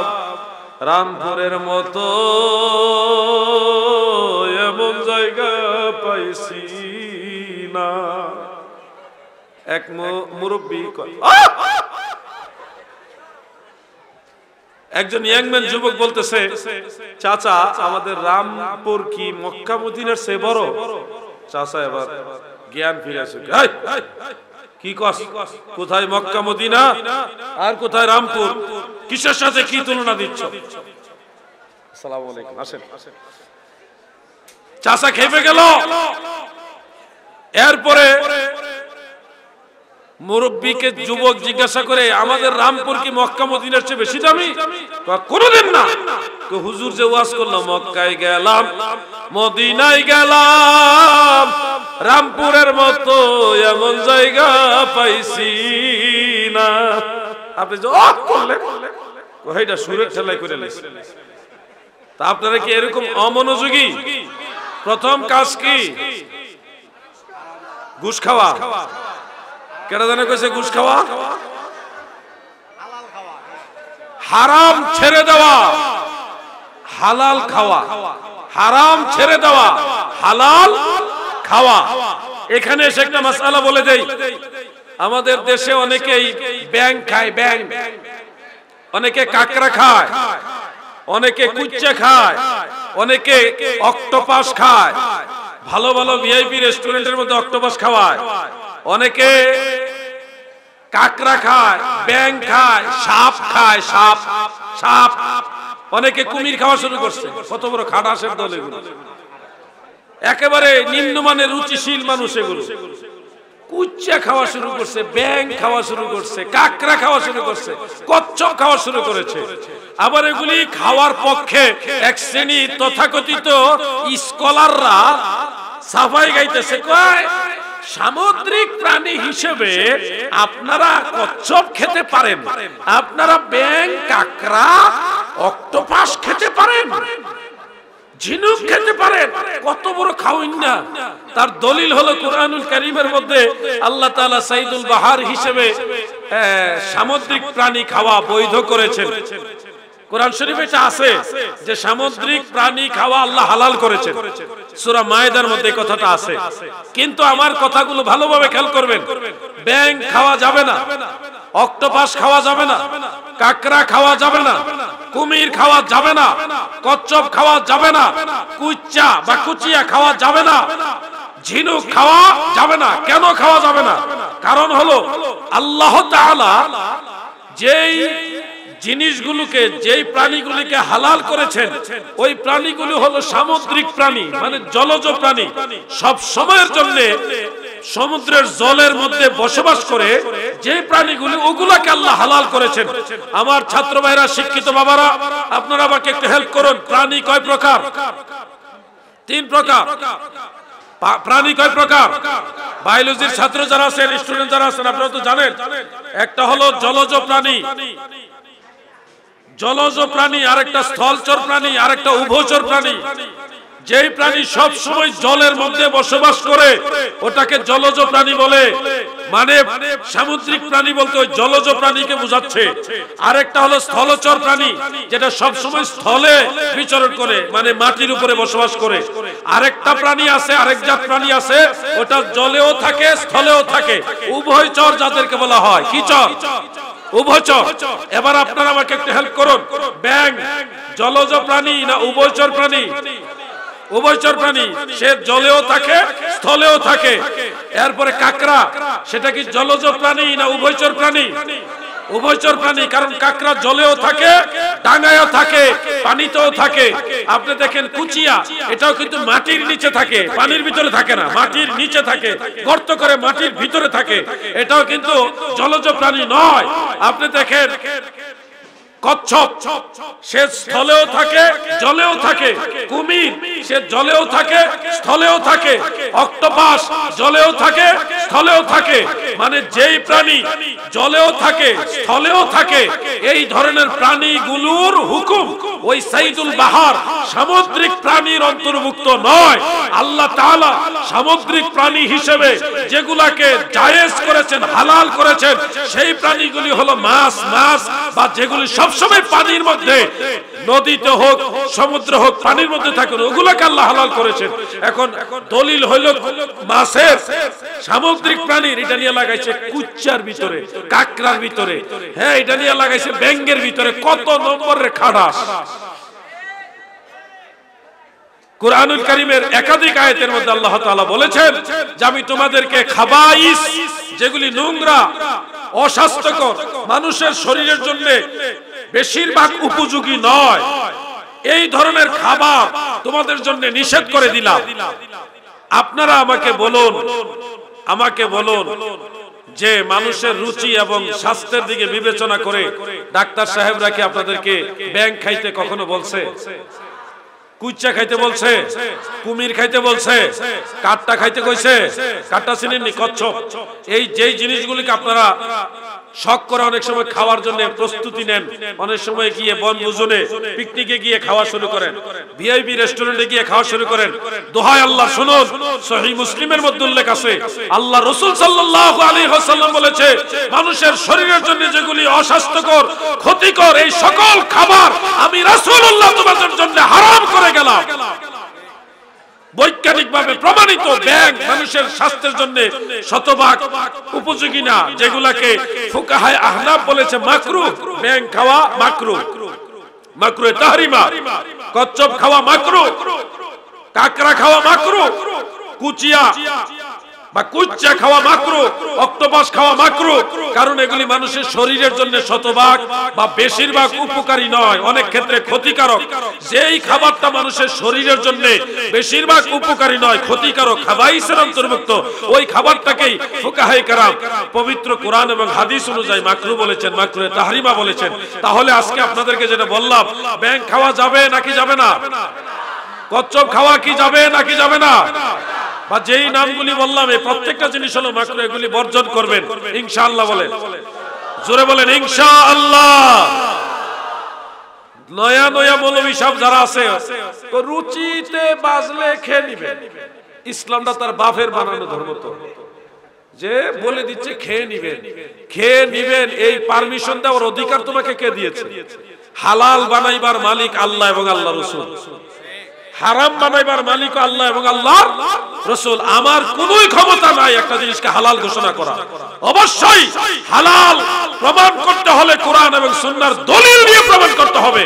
রামপুরের মতো এমন জায়গা পাইছি না। এক মুরব্বী, একজন ইয়াংম্যান যুবক বলতেছে, চাচা আমাদের রামপুর কি মক্কা মদিনার চেয়ে বড়? চাচা এবার জ্ঞান ফিরেছে, কি কস? কোথায় মক্কা মদিনা আর কোথায় রামপুর? কিসের সাথে কি তুলনা দিচ্ছ? আসসালামু আলাইকুম, আসেন। চাচা খেপে গেল। এরপরে মুরব্বীকে যুবক জিজ্ঞাসা করে, আমাদের রামপুর কি মক্কা মদিনার চেয়ে বেশি দামি? কোনদিন না। হুজুর যে ওয়াজ করলো, মক্কায় গেলাম, মদিনায় গেলাম, রামপুরের মতো এমন জায়গা পাইছি না। আপনি যে করলেন, ওইটা সুরের ঠেলাই করে লেছেন। তা আপনারা কি এরকম অমনোযোগী? প্রথম কাজ কি? ঘুষ খাওয়া। কেটা জানে কইছে ঘুষ খাওয়া? হারাম ছেড়ে দেওয়া, হালাল খাওয়া। হারাম ছেড়ে দেওয়া, হালাল খাওয়া। এখানে এসে একটা মাসআলা বলে দেই। আমাদের দেশে অনেকেই ব্যাং খায়, ব্যাং। অনেকে কাকড়া খায়, অনেকে কুচ্চা খায়, অনেকে অক্টোপাস খায়। ভালো ভালো ভিআইপি রেস্টুরেন্টের মধ্যে অক্টোপাস খাওয়ায়। অনেকে কাকড়া খায়, ব্যাং খায়, সাপ খায়, সাপ সাপ। অনেকে কুমির খাওয়া শুরু করছে। কত বড় খাটাসের দল এগুলো, একেবারে নিম্নমানের রুচিশীল মানুষ এগুলো। কুচ্চা খাওয়া শুরু করছে, ব্যাং খাওয়া শুরু করছে, কাকড়া খাওয়া শুরু করছে, কচ্ছপ খাওয়া শুরু করেছে। আবার এগুলি খাওয়ার পক্ষে এক শ্রেণী তথাকথিত স্কলাররা সাফাই গাইতেছে, কয় সামুদ্রিক প্রাণী হিসেবে আপনারা কচ্ছপ খেতে পারেন, আপনারা ব্যাং, কাকড়া, অক্টোপাস খেতে পারেন, ঝিনুক খেতে পারেন। কত বড় খাওয়িন না! তার দলিল হলো কুরআনুল কারীমের মধ্যে আল্লাহ তাআলা সাইদুল বাহার হিসেবে সামুদ্রিক প্রাণী খাওয়া বৈধ করেছেন। কোরআন শরীফে এটা আছে যে সামুদ্রিক প্রাণী খাওয়া আল্লাহ হালাল করেছেন। সূরা মায়েদার মধ্যে এই কথাটা আছে। কিন্তু আমার কথাগুলো ভালোভাবে খেয়াল করবেন। ব্যাং খাওয়া যাবে না, অক্টোপাস খাওয়া যাবে না, কাকড়া খাওয়া যাবে না, কুমির খাওয়া যাবে না, কচ্ছপ খাওয়া যাবে না, কুচ্চা বা কুচিয়া খাওয়া যাবে না, ঝিনুক খাওয়া যাবে না। কেন খাওয়া যাবে না? কারণ হলো আল্লাহ তাআলা যেই জিনিসগুলোকে, যেই প্রাণীগুলিকে হালাল করেছেন, ওই প্রাণীগুলো হলো সামুদ্রিক প্রাণী, মানে জলজ প্রাণী। সব সময়ের জন্য সমুদ্রের জলের মধ্যে বসবাস করে যে প্রাণীগুলি, ওগুলাকে আল্লাহ হালাল করেছেন। আমার ছাত্র ভাইরা, শিক্ষিত বাবারা, আপনারা আমাকে একটু হেল্প করুন। প্রাণী কয় প্রকার? 3 প্রকার। প্রাণী কয় প্রকার? বায়োলজির ছাত্র যারা আছেন, স্টুডেন্ট যারা আছেন, আপনারা তো জানেন। একটা হলো জলজ প্রাণী, জলজ প্রাণী, আরেকটা স্থলচর প্রাণী, আরেকটা উভয়চর প্রাণী। যেই প্রাণী সব সময় জলের মধ্যে বসবাস করে ওটাকে জলজ প্রাণী বলে। মানে সামুদ্রিক প্রাণী বলতে ওই জলজ প্রাণীকে বোঝাচ্ছে। আরেকটা হলো স্থলচর প্রাণী, যেটা সব সময় স্থলে বিচরণ করে, মানে মাটির উপরে বসবাস করে। আরেকটা প্রাণী আছে, আরেক জাত প্রাণী আছে, ওটা জলেও থাকে, স্থলেও থাকে। উভয়চর যাদেরকে বলা হয়। কি চর? উভয়চর। এবার আপনারা আমাকে একটু হেল্প করুন। ব্যাং জলজ প্রাণী না উভয়চর প্রাণী? উভয়চর প্রাণী, সে জলেও থাকে, স্থলেও থাকে। এরপরে কাকড়া, সেটা কি জলজ প্রাণী না উভয়চর প্রাণী? উভয়চর প্রাণী, কারণ কাকড়া জলেও থাকে, ডাঙায়ও থাকে, পানিতেও থাকে। আপনি দেখেন কুচিয়া, এটাও কিন্তু মাটির নিচে থাকে, পানির ভিতরে থাকে না, মাটির নিচে থাকে, গর্ত করে মাটির ভিতরে থাকে। এটাও কিন্তু জলজ প্রাণী নয়। আপনি দেখেন কচ্ছপ, সে স্থলেও থাকে, জলেও থাকে। কুমির, সে জলেও থাকে, স্থলেও থাকে। অক্টোপাস জলেও থাকে, স্থলেও থাকে। মানে যেই প্রাণী জলেও থাকে, স্থলেও থাকে, এই ধরনের প্রাণীগুলোর হুকুম ওই সাইদুল বাহার সামুদ্রিক প্রাণীর অন্তর্ভুক্ত নয়। আল্লাহ তাআলা সামুদ্রিক প্রাণী হিসেবে যেগুলাকে জায়েজ করেছেন, হালাল করেছেন, সেই প্রাণীগুলি হলো মাছ, মাছ বা যেগুলি সবসময় পানির মধ্যে, নদীতে হোক, সমুদ্র হোক, পানির মধ্যে থাকে, ওগুলোকে আল্লাহ হালাল করেছেন। এখন দলিল হইল মাছের, সামুদ্রিক প্রাণীর, এটা নিয়ে লাগাইছে কুচ্চার ভিতরে, কাকড়ার ভিতরে, হ্যাঁ, এটা নিয়ে লাগাইছে ব্যাঙের ভিতরে। কত নম্বরের খাটাস! কুরআনুল কারীমের একাধিক আয়াতের মধ্যে আল্লাহ তাআলা বলেছেন যে আমি তোমাদেরকে খাবাইস, যেগুলি নোংরা, অস্বাস্থ্যকর, মানুষের শরীরের জন্য বেশিরভাগ উপযোগী নয়, এই ধরনের খাবার তোমাদের জন্য নিষেধ করে দিলাম। আপনারা আমাকে বলুন যে মানুষের রুচি এবং স্বাস্থ্যের দিকে বিবেচনা করে ডাক্তার সাহেবরা কি আপনাদেরকে ব্যাঙ খাইতে কখনো বলছে? কুচ্চা খাইতে বলছে? কুমির খাইতে বলছে? কাঠটা খাইতে কইছে? কাঠটা চিনেননি? কচ্ছপ। এই যেই জিনিসগুলিকে আপনারা শখ করে অনেক সময় খাওয়ার জন্য প্রস্তুতি নেন, অনেক সময় গিয়ে বনভোজনে পিকনিকে গিয়ে খাওয়া শুরু করেন, ভিআইপি রেস্টুরেন্টে গিয়ে খাওয়া শুরু করেন। দোহাই আল্লাহ শুনুন, সহিহ মুসলিমের মধ্যে উল্লেখ আছে আল্লাহ রাসূল সাল্লাল্লাহু আলাইহি ওয়াসাল্লাম বলেছে, মানুষের শরীরের জন্য যেগুলি অস্বাস্থ্যকর, ক্ষতিকর, এই সকল খাবার আমি রাসূলুল্লাহ তোমাদের জন্য হারাম করে গেলাম। বৈজ্ঞানিকভাবে প্রমাণিত ব্যাঙ মানুষের স্বাস্থ্যের জন্য শতভাগ উপযোগী না, যেগুলাকে ফুকাহায়ে আহনাফ বলেছে মাকরুহ। ব্যাঙ খাওয়া মাকরুহ, মাকরুহে তাহরিমা। কচ্ছপ খাওয়া মাকরুহ, কাকড়া খাওয়া মাকরুহ, কুচিয়া বা কুচ্চা খাওয়া মাকরুহ, অক্টোপাস খাওয়া মাকরুহ। কারণ এগুলি মানুষের শরীরের জন্য শতভাগ বা বেশিরভাগ উপকারী নয়, অনেক ক্ষেত্রে ক্ষতিকারক। যেই খাবারটা মানুষের শরীরের জন্য বেশিরভাগ উপকারী নয়, ক্ষতিকারক, খাবাইসের অন্তর্ভুক্ত, ওই খাবারটাকেই ফুকাহায়ে কেরাম পবিত্র কোরআন এবং হাদিস অনুযায়ী মাকরুহ বলেছেন, মাকরুহে তাহরিমা বলেছেন। তাহলে আজকে আপনাদেরকে যেটা বললাম, ব্যাঙ খাওয়া যাবে নাকি যাবে না? কচ্ছপ খাওয়া কি যাবে নাকি যাবে না? বা যেই নামগুলি বললাম এই প্রত্যেকটা জিনিস হলো মাকরুহ, এগুলি বর্জন করবেন ইনশাআল্লাহ। বলেন, জোরে বলেন ইনশাআল্লাহ। নয়া নয়া মৌলবী সাহেব যারা আছে, তো রুচিতে বাজলে খেয়ে নিবেন। ইসলামটা তার বাপের বানানো ধর্ম, তো যে বলে দিচ্ছে খেয়ে নিবেন, খেয়ে নিবেন, এই পারমিশন দেওয়ার অধিকার তোমাকে কে দিয়েছে? হালাল বানাইবার মালিক আল্লাহ এবং আল্লাহ রাসূল, হারাম বানাইবার মালিক আল্লাহ এবং আল্লাহর রাসূল। আমার কোনোই ক্ষমতা নাই একটা জিনিসকে হালাল ঘোষণা করা। অবশ্যই হালাল প্রমাণ করতে হলে কোরআন এবং সুন্নাহর দলিল দিয়ে প্রমাণ করতে হবে।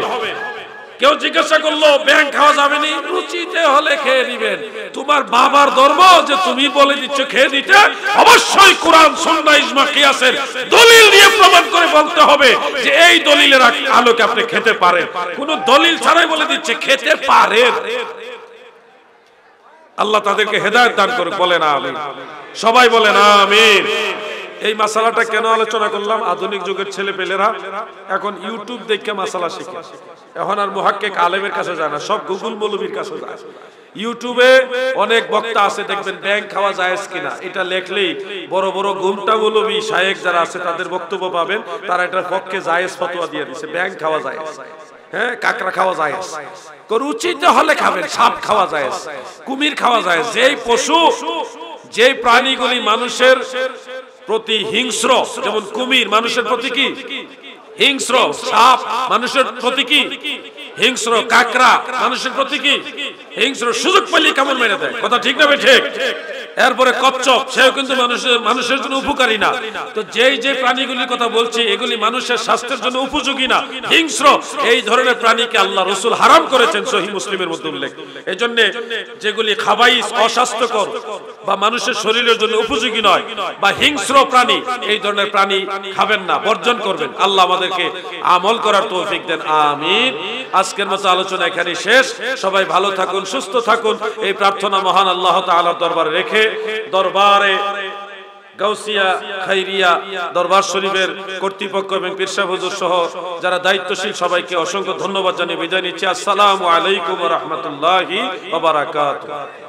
কেউ জিজ্ঞাসা করলো ব্যাঙ খাওয়া যাবে না, রুচিতে হলে খেয়ে নিবেন। তোমার বাবার ধর্ম যে তুমি বলে দিচ্ছ খেয়ে দিতে, অবশ্যই কোরআন সুন্নাহ ইজমা কিয়াসের দলিল দিয়ে প্রমাণ করে বলতে হবে যে এই দলিলের আলোকে আপনি খেতে পারেন। কোন দলিল ছাড়াই বলে দিচ্ছে খেতে পারেন। আল্লাহ তাদেরকে হেদায়েত দান করুক, বলেন আমিন। সবাই বলেন আমিন। এই মাসালাটা কেন আলোচনা করলাম? আধুনিক যুগের ছেলেপেলেরা এখন ইউটিউব দেখে মাসালা শিখে, এখন আর মুহাক্কিক আলেমের কাছে যায় না, সব গুগল মৌলবীর কাছে যায়। ইউটিউবে অনেক বক্তা আছে, দেখবেন ব্যাঙ খাওয়া জায়েজ কিনা এটা লেখলেই বড় বড় গুমটা মৌলবী শায়েখ যারা আছে তাদের বক্তব্য পাবেন, তারা এটার পক্ষে জায়েজ ফতোয়া দিয়ে দিচ্ছে। ব্যাঙ খাওয়া জায়েজ, হ্যাঁ, কাকড়া খাওয়া জায়েজ, রুচিতে হলে খাবেন। সাপ খাওয়া জায়েজ, কুমির খাওয়া জায়েজ। যেই পশু, যেই প্রাণীগুলি মানুষের প্রতি হিংস্র, যেমন কুমির মানুষের প্রতি কি হিংস্র, সাপ মানুষের প্রতি কি হিংস্র, কাকড়া মানুষের প্রতি কি হিংস্র, সুযোগ পেলে কেমন মেরে দেয়, কথা ঠিক না ঠিক? এরপরে কচ্ছপ, সেও কিন্তু মানুষের জন্য উপকারী না। তো যেই যে প্রাণীগুলির কথা বলছি এগুলি মানুষের স্বাস্থ্যের জন্য উপযোগী না, হিংস্র, এই ধরনের প্রাণীকে আল্লাহ রাসূল হারাম করেছেন, সহিহ মুসলিমের মধ্যে উল্লেখ। এই জন্য যেগুলি খাবাইস, অস্বাস্থ্যকর বা মানুষের শরীরের জন্য উপযোগী নয় বা হিংস্র প্রাণী, এই ধরনের প্রাণী খাবেন না, বর্জন করবেন। আল্লাহ আমাদেরকে আমল করার তৌফিক দেন, আমিন। আজকের মতো আলোচনা এখানে শেষ। সবাই ভালো থাকুন, সুস্থ থাকুন, এই প্রার্থনা মহান আল্লাহ তাআলার দরবারে রেখে দরবারে গাউসিয়া খাইরিয়া দরবার শরীফের কর্তৃপক্ষ এবং পীর সাহেব হুজুর সহ যারা দায়িত্বশীল সবাইকে অসংখ্য ধন্যবাদ জানিয়ে বিদায় নিচ্ছি। আসসালামু আলাইকুম ওয়া রাহমাতুল্লাহি ওয়া বারাকাতুহু।